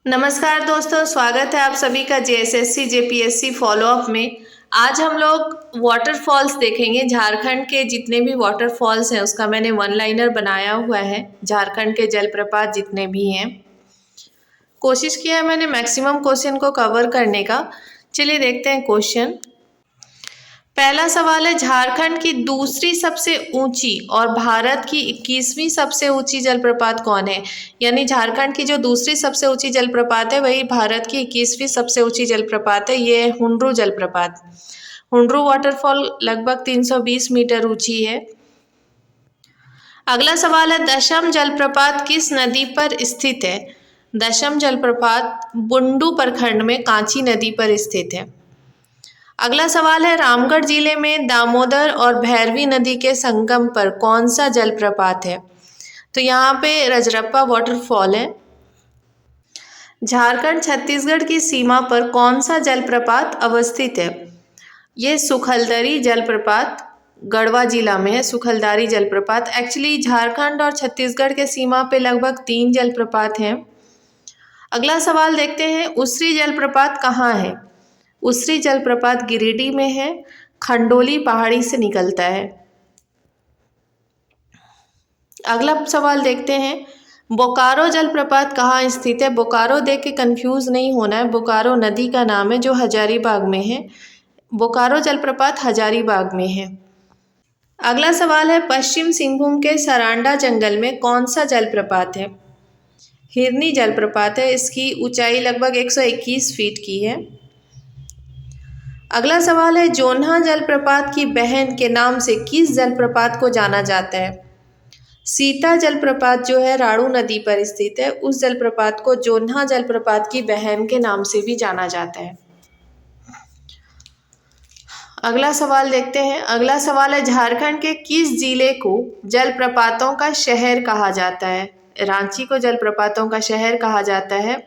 नमस्कार दोस्तों, स्वागत है आप सभी का जेएसएससी जेपीएससी फॉलोअप में। आज हम लोग वाटरफॉल्स देखेंगे। झारखंड के जितने भी वाटरफॉल्स हैं उसका मैंने वन लाइनर बनाया हुआ है। झारखंड के जलप्रपात जितने भी हैं, कोशिश किया है मैंने मैक्सिमम क्वेश्चन को कवर करने का। चलिए देखते हैं क्वेश्चन। पहला सवाल है, झारखंड की दूसरी सबसे ऊंची और भारत की 21वीं सबसे ऊंची जलप्रपात कौन है। यानी झारखंड की जो दूसरी सबसे ऊंची जलप्रपात है वही भारत की 21वीं सबसे ऊंची जलप्रपात है। ये है हुंड्रू जलप्रपात। हुंड्रू वाटरफॉल लगभग 320 मीटर ऊंची है। अगला सवाल है, दशम जलप्रपात किस नदी पर स्थित है। दशम जलप्रपात बुंडू प्रखंड में कांची नदी पर स्थित है। अगला सवाल है, रामगढ़ जिले में दामोदर और भैरवी नदी के संगम पर कौन सा जलप्रपात है। तो यहाँ पे रजरप्पा वाटरफॉल है। झारखंड छत्तीसगढ़ की सीमा पर कौन सा जलप्रपात अवस्थित है। ये सुखलदरी जलप्रपात गढ़वा जिला में है। सुखलदारी जलप्रपात। एक्चुअली झारखंड और छत्तीसगढ़ के सीमा पे लगभग 3 जलप्रपात हैं। अगला सवाल देखते हैं, उसरी जलप्रपात कहाँ है। उसरी जलप्रपात गिरिडीह में है। खंडोली पहाड़ी से निकलता है। अगला सवाल देखते हैं, बोकारो जलप्रपात कहाँ स्थित है। बोकारो देख के कंफ्यूज नहीं होना है, बोकारो नदी का नाम है जो हजारीबाग में है। बोकारो जलप्रपात हजारीबाग में है। अगला सवाल है, पश्चिम सिंहभूम के सरांडा जंगल में कौन सा जलप्रपात है। हिरनी जलप्रपात है। इसकी ऊंचाई लगभग 121 फीट की है। अगला सवाल है, जोन्हा जलप्रपात की बहन के नाम से किस जलप्रपात को जाना जाता है। सीता जलप्रपात जो है राणू नदी पर स्थित है, उस जलप्रपात को जोन्हा जलप्रपात की बहन के नाम से भी जाना जाता है। अगला सवाल देखते हैं। अगला सवाल है, झारखंड के किस जिले को जलप्रपातों का शहर कहा जाता है। रांची को जलप्रपातों का शहर कहा जाता है,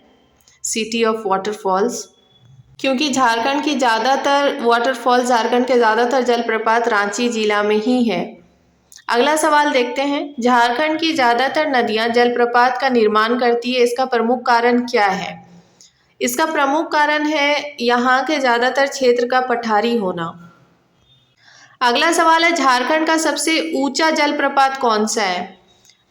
सिटी ऑफ वाटरफॉल्स, क्योंकि झारखंड के ज़्यादातर जलप्रपात रांची जिला में ही है। अगला सवाल देखते हैं, झारखंड की ज़्यादातर नदियां जलप्रपात का निर्माण करती है, इसका प्रमुख कारण क्या है। इसका प्रमुख कारण है यहाँ के ज़्यादातर क्षेत्र का पठारी होना। अगला सवाल है, झारखंड का सबसे ऊंचा जलप्रपात कौन सा है।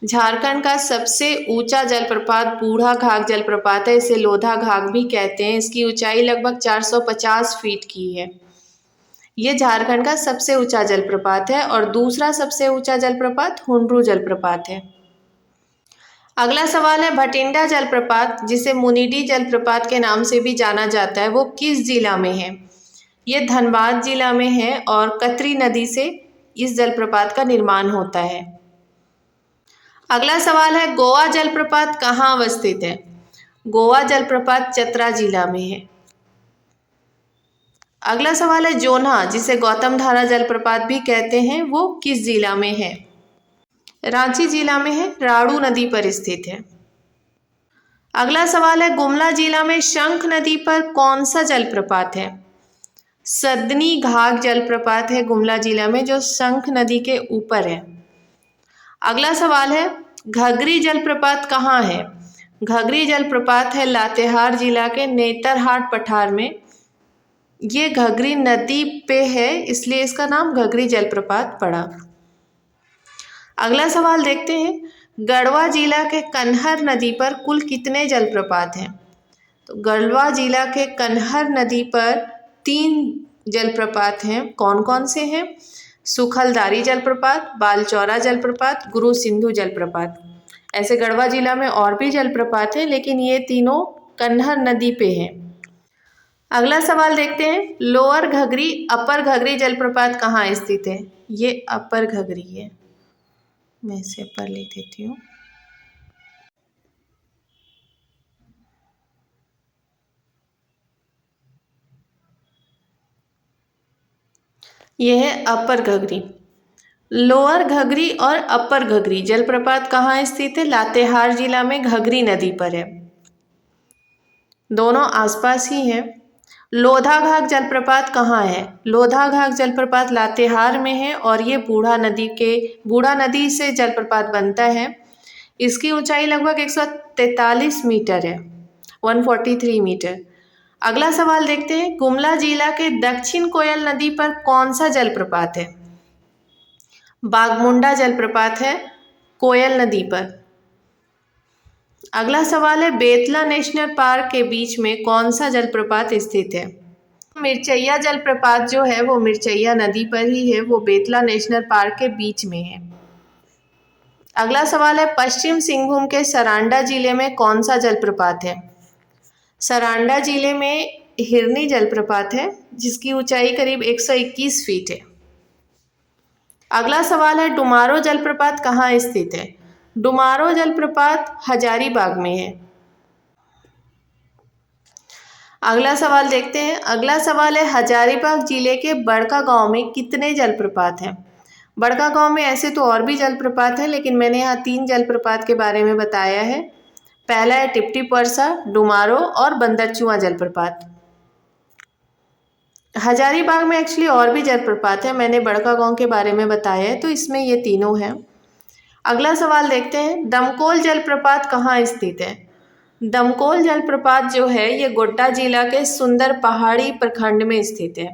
झारखंड का सबसे ऊंचा जलप्रपात बूढ़ा घाघ जलप्रपात है। इसे लोधा घाघ भी कहते हैं। इसकी ऊंचाई लगभग 450 फीट की है। ये झारखंड का सबसे ऊंचा जलप्रपात है। और दूसरा सबसे ऊंचा जलप्रपात हुंड्रू जलप्रपात है। अगला सवाल है, भटिंडा जलप्रपात जिसे मुनिडी जलप्रपात के नाम से भी जाना जाता है, वो किस जिला में है। ये धनबाद जिला में है और कतरी नदी से इस जलप्रपात का निर्माण होता है। अगला सवाल है, गोवा जलप्रपात कहाँ अवस्थित है। गोवा जलप्रपात चतरा जिला में है। अगला सवाल है, जोन्हा जिसे गौतम धारा जलप्रपात भी कहते हैं, वो किस जिला में है। रांची जिला में है, राणू नदी पर स्थित है। अगला सवाल है, गुमला जिला में शंख नदी पर कौन सा जलप्रपात है। सदनी घाघ जलप्रपात है गुमला जिला में, जो शंख नदी के ऊपर है। अगला सवाल है, घघरी जलप्रपात कहाँ है। घघरी जलप्रपात है लातेहार जिला के नेतरहाट पठार में। ये घघरी नदी पे है, इसलिए इसका नाम घघरी जलप्रपात पड़ा। अगला सवाल देखते हैं, गढ़वा जिला के कन्हर नदी पर कुल कितने जलप्रपात हैं। तो गढ़वा जिला के कन्हर नदी पर 3 जलप्रपात हैं। कौन कौन से हैं। सुखलदारी जलप्रपात, बालचौरा जलप्रपात, गुरु सिंधु जलप्रपात। ऐसे गढ़वा जिला में और भी जलप्रपात हैं, लेकिन ये तीनों कन्हर नदी पे हैं। अगला सवाल देखते हैं, लोअर घघरी अपर घघरी जलप्रपात कहाँ स्थित है। ये अपर घघरी है। मैं इसे अपर लिख देती हूँ। यह है अपर घघरी। लोअर घघरी और अपर घघरी जलप्रपात कहाँ स्थित है। लातेहार जिला में घघरी नदी पर है। दोनों आसपास ही हैं। लोधा घाघ जलप्रपात कहाँ है। लोधा घाघ जलप्रपात लातेहार में है और ये बूढ़ा नदी से जलप्रपात बनता है। इसकी ऊंचाई लगभग 143 मीटर है। 143 मीटर। अगला सवाल देखते हैं, गुमला जिला के दक्षिण कोयल नदी पर कौन सा जलप्रपात है? बागमुंडा जलप्रपात है कोयल नदी पर। अगला सवाल है, बेतला नेशनल पार्क के बीच में कौन सा जलप्रपात स्थित है? मिर्चैया जलप्रपात जो है वो मिर्चैया नदी पर ही है, वो बेतला नेशनल पार्क के बीच में है। अगला सवाल है, पश्चिम सिंहभूम के सरांडा जिले में कौन सा जलप्रपात है? सरांडा जिले में हिरनी जलप्रपात है, जिसकी ऊंचाई करीब 121 फीट है। अगला सवाल है, डुमारो जलप्रपात कहाँ स्थित है? डुमारो जलप्रपात हजारीबाग में है। अगला सवाल देखते हैं। अगला सवाल है, हजारीबाग जिले के बड़का गांव में कितने जलप्रपात हैं? बड़का गांव में ऐसे तो और भी जलप्रपात हैं, लेकिन मैंने यहाँ 3 जलप्रपात के बारे में बताया है। पहला है टिप्टी परसा, डुमारो और बंदरचुआ जलप्रपात। हजारीबाग में एक्चुअली और भी जलप्रपात है, मैंने बड़का गांव के बारे में बताया है, तो इसमें ये तीनों हैं। अगला सवाल देखते हैं, दमकोल जलप्रपात कहाँ स्थित है? दमकोल जलप्रपात जो है ये गोड्डा जिला के सुंदर पहाड़ी प्रखंड में स्थित है।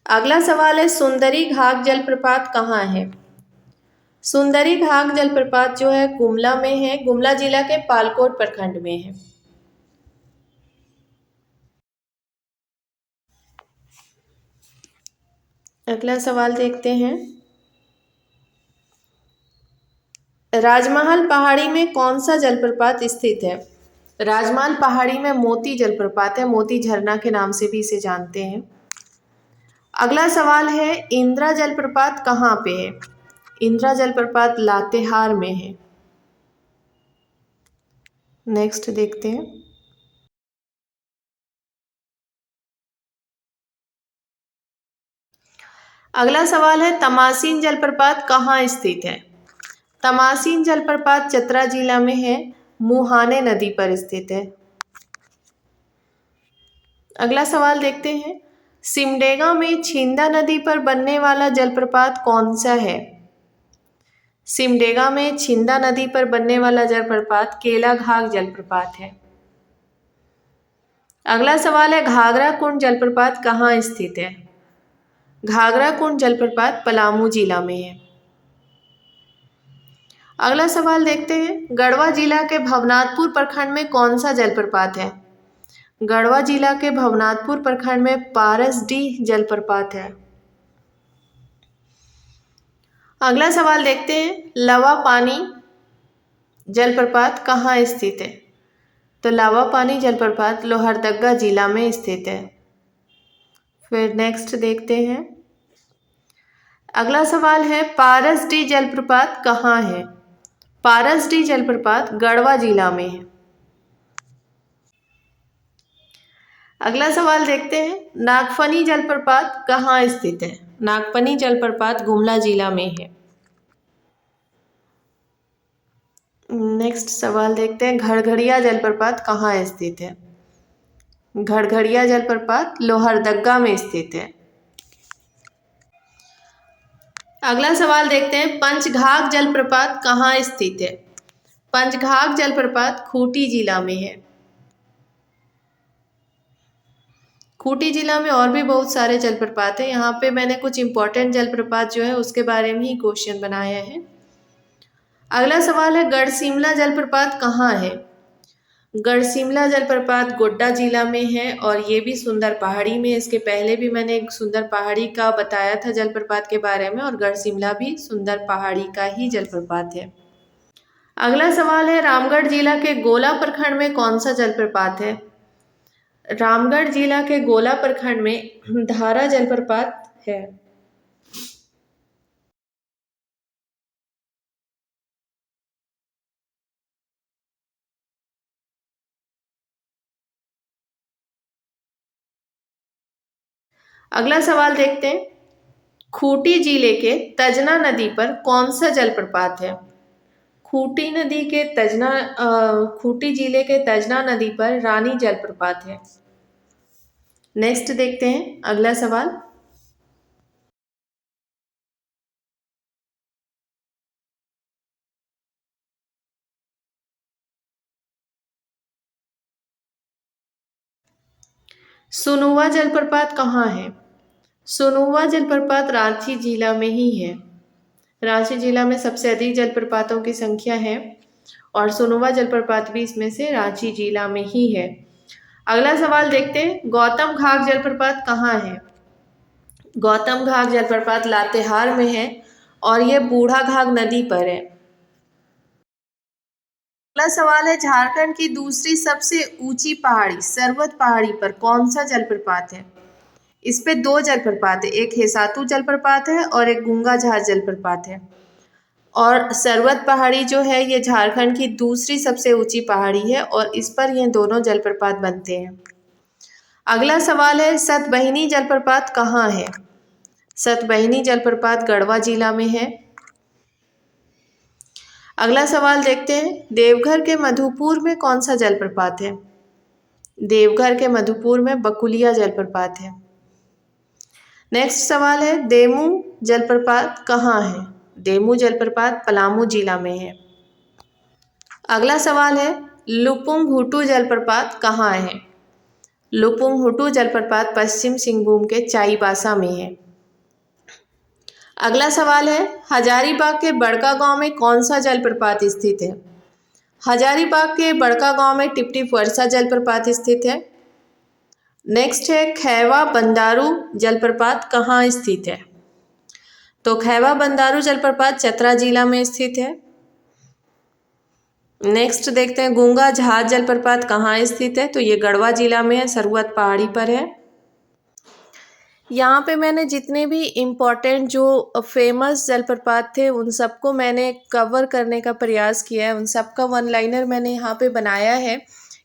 अगला सवाल है, सुंदरी घाघ जलप्रपात कहाँ है? सुंदरी घाघ जलप्रपात जो है गुमला में है, गुमला जिला के पालकोट प्रखंड में है। अगला सवाल देखते हैं, राजमहल पहाड़ी में कौन सा जलप्रपात स्थित है? राजमहल पहाड़ी में मोती जलप्रपात है, मोती झरना के नाम से भी इसे जानते हैं। अगला सवाल है, इंदिरा जलप्रपात कहाँ पे है? इंदिरा जलप्रपात लातेहार में है। नेक्स्ट देखते हैं। अगला सवाल है, तमासीन जलप्रपात कहाँ स्थित है? तमासीन जलप्रपात चतरा जिला में है, मुहाने नदी पर स्थित है। अगला सवाल देखते हैं, सिमडेगा में छिंदा नदी पर बनने वाला जलप्रपात कौन सा है? सिमडेगा में छिंदा नदी पर बनने वाला जलप्रपात केलाघाघ जलप्रपात है। अगला सवाल है, घाघरा कुंड जलप्रपात कहाँ स्थित है? घाघरा कुंड जलप्रपात पलामू जिला में है। अगला सवाल देखते हैं, गढ़वा जिला के भवनाथपुर प्रखंड में कौन सा जलप्रपात है? गढ़वा जिला के भवनाथपुर प्रखंड में पारसडीह जलप्रपात है। अगला सवाल देखते हैं, लावा पानी जलप्रपात कहाँ स्थित है? तो लावा पानी जलप्रपात लोहरदगा जिला में स्थित है। फिर नेक्स्ट देखते हैं। अगला सवाल है, पारसडीह जलप्रपात कहाँ है? पारसडीह जलप्रपात गढ़वा जिला में है। अगला सवाल देखते हैं, नागफनी जलप्रपात कहाँ स्थित है? नागफनी जलप्रपात गुमला जिला में है। नेक्स्ट सवाल देखते हैं, घड़घड़िया जलप्रपात कहाँ स्थित है? घड़घड़िया जलप्रपात लोहरदगा में स्थित है। अगला सवाल देखते हैं, पंचघाघ जलप्रपात कहाँ स्थित है? पंचघाघ जलप्रपात खूंटी जिला में है। खूंटी जिला में और भी बहुत सारे जलप्रपात हैं, यहाँ पे मैंने कुछ इंपॉर्टेंट जलप्रपात जो है उसके बारे में ही क्वेश्चन बनाया है। अगला सवाल है, गढ़सिमला जलप्रपात कहाँ है? गढ़सिमला जलप्रपात गोड्डा जिला में है और ये भी सुंदर पहाड़ी में। इसके पहले भी मैंने एक सुंदर पहाड़ी का बताया था जलप्रपात के बारे में, और गढ़सिमला भी सुंदर पहाड़ी का ही जलप्रपात है। अगला सवाल है, रामगढ़ जिला के गोला प्रखंड में कौन सा जलप्रपात है? रामगढ़ जिला के गोला प्रखंड में धारा जलप्रपात है। अगला सवाल देखते हैं, खूंटी जिले के तजना नदी पर कौन सा जलप्रपात है? खूंटी जिले के तजना नदी पर रानी जलप्रपात है। नेक्स्ट देखते हैं अगला सवाल। सुनुवा जलप्रपात कहाँ है? सुनुवा जलप्रपात रांची जिला में ही है। रांची जिला में सबसे अधिक जलप्रपातों की संख्या है और सुनुवा जलप्रपात भी इसमें से रांची जिला में ही है। अगला सवाल देखते हैं, गौतम घाघ जलप्रपात कहाँ है? गौतम घाघ जलप्रपात लातेहार में है और यह बूढ़ा घाघ नदी पर है। अगला सवाल है, झारखंड की दूसरी सबसे ऊंची पहाड़ी सरवत पहाड़ी पर कौन सा जलप्रपात है? इस पे दो जलप्रपात है, एक हेसातु जलप्रपात है और एक गुंगा झार जलप्रपात है। और सरवत पहाड़ी जो है ये झारखंड की दूसरी सबसे ऊंची पहाड़ी है और इस पर ये दोनों जलप्रपात बनते हैं। अगला सवाल है, सतबहिनी जलप्रपात कहाँ है? सतबहिनी जलप्रपात गढ़वा जिला में है। अगला सवाल देखते हैं, देवघर के मधुपुर में कौन सा जलप्रपात है? देवघर के मधुपुर में बकुलिया जलप्रपात है। नेक्स्ट सवाल है, देमू जलप्रपात कहाँ है? देमू जलप्रपात पलामू जिला में है। अगला सवाल है, लुपुंग हुटू जलप्रपात कहाँ है? लुपुंग हुटू जलप्रपात पश्चिम सिंहभूम के चाईबासा में है। अगला सवाल है, हजारीबाग के बड़का गांव में कौन सा जलप्रपात स्थित है? हजारीबाग के बड़का गांव में टिप टिप वर्षा जलप्रपात स्थित है। नेक्स्ट है, खैवा बंदारू जलप्रपात कहाँ स्थित है? तो खैवा बंदारू जलप्रपात चतरा जिला में स्थित है। नेक्स्ट देखते हैं, गुंगा झार जलप्रपात कहाँ स्थित है? तो ये गढ़वा जिला में है, सरवत पहाड़ी पर है। यहाँ पे मैंने जितने भी इम्पोर्टेंट जो फेमस जलप्रपात थे उन सबको मैंने कवर करने का प्रयास किया है, उन सब का वन लाइनर मैंने यहाँ पे बनाया है।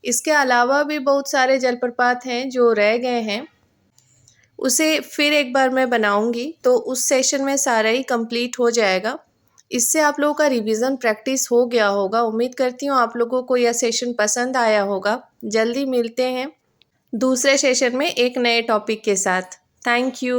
इसके अलावा भी बहुत सारे जलप्रपात हैं जो रह गए हैं, उसे फिर एक बार मैं बनाऊंगी तो उस सेशन में सारा ही कंप्लीट हो जाएगा। इससे आप लोगों का रिवीजन प्रैक्टिस हो गया होगा। उम्मीद करती हूँ आप लोगों को यह सेशन पसंद आया होगा। जल्दी मिलते हैं दूसरे सेशन में एक नए टॉपिक के साथ। Thank you.